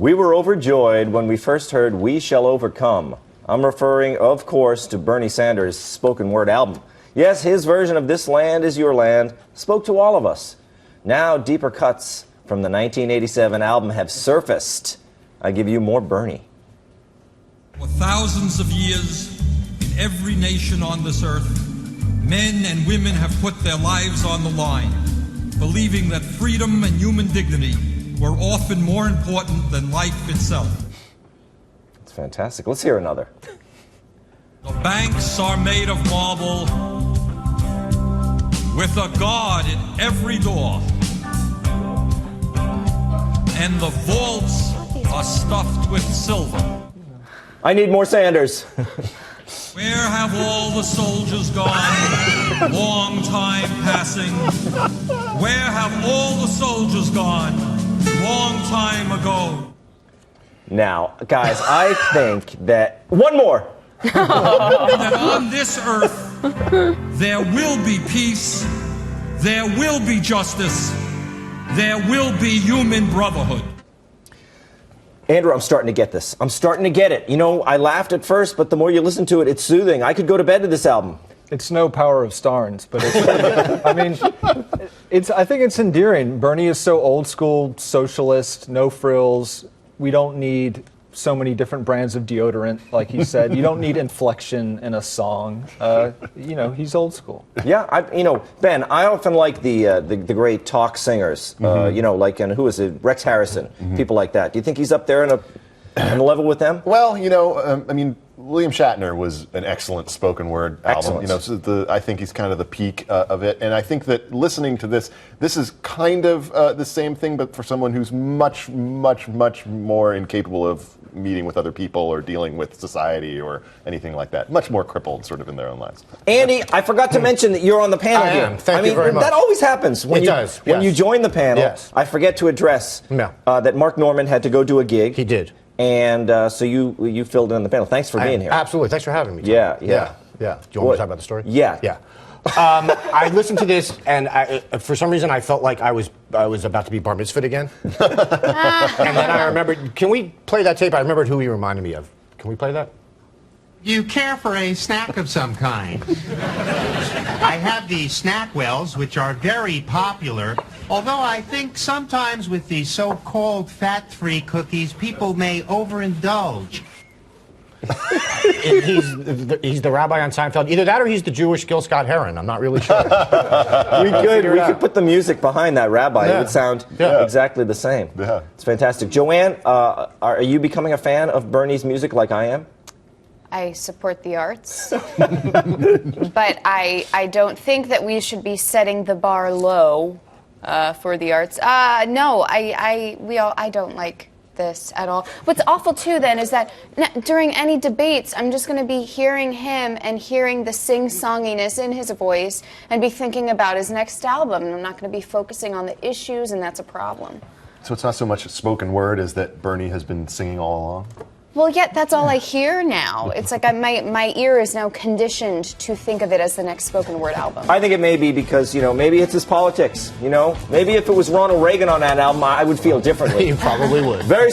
We were overjoyed when we first heard We Shall Overcome. I'm referring, of course, to Bernie Sanders' spoken word album. Yes, his version of This Land Is Your Land spoke to all of us. Now, deeper cuts from the 1987 album have surfaced. I give you more Bernie. For thousands of years, in every nation on this earth, men and women have put their lives on the line, believing that freedom and human dignity were often more important than life itself. It's fantastic. Let's hear another. The banks are made of marble, with a guard at every door, and the vaults are stuffed with silver. I need more Sanders. Where have all the soldiers gone? Long time passing. Where have all the soldiers gone? Long time ago. Now, guys, I think that... One more! That on this earth, there will be peace, there will be justice, there will be human brotherhood. Andrew, I'm starting to get this. I'm starting to get it. You know, I laughed at first, but the more you listen to it, it's soothing. I could go to bed to this album. It's no Power of Starnes, but it's, I mean, I think it's endearing. Bernie is so old school, socialist, no frills. We don't need so many different brands of deodorant, like he said. You don't need inflection in a song. You know, he's old school. Yeah, you know, Ben, I often like the great talk singers. You know, like, and who is it? Rex Harrison, people like that. Do you think he's up there on a level with them? Well, you know, I mean, William Shatner was an excellent spoken word album. You know, so I think he's kind of the peak of it. And I think that listening to this is kind of the same thing, but for someone who's much, much, much more incapable of meeting with other people or dealing with society or anything like that. Much more crippled sort of in their own lives. Andy, I forgot to mention that you're on the panel here. Thank you very much. That always happens when when you join the panel. Yes. I forget to address that Mark Norman had to go do a gig. He did. And so you filled in the panel. Thanks for being here. Absolutely. Thanks for having me. Yeah. Do you want me to talk about the story? Yeah. Yeah. I listened to this, and for some reason I felt like I was about to be bar mitzvahed again. And then I remembered, can we play that tape? I remembered who he reminded me of. Can we play that? You care for a snack of some kind. I have these snack wells, which are very popular, although I think sometimes with these so-called fat-free cookies, people may overindulge. He's the rabbi on Seinfeld. Either that or he's the Jewish Gil Scott-Heron. I'm not really sure. we could put the music behind that rabbi. It would sound exactly the same. Yeah. It's fantastic. Joanne, are you becoming a fan of Bernie's music like I am? I support the arts, but I don't think that we should be setting the bar low for the arts. No, I don't like this at all. What's awful too then is that during any debates I'm just going to be hearing him and hearing the sing-songiness in his voice and be thinking about his next album, and I'm not going to be focusing on the issues, and that's a problem. So it's not so much a spoken word as that Bernie has been singing all along? Well, yeah, that's all I hear now. It's like my ear is now conditioned to think of it as the next spoken word album. I think it may be because, you know, maybe it's his politics, you know? Maybe if it was Ronald Reagan on that album, I would feel differently. You probably would. Very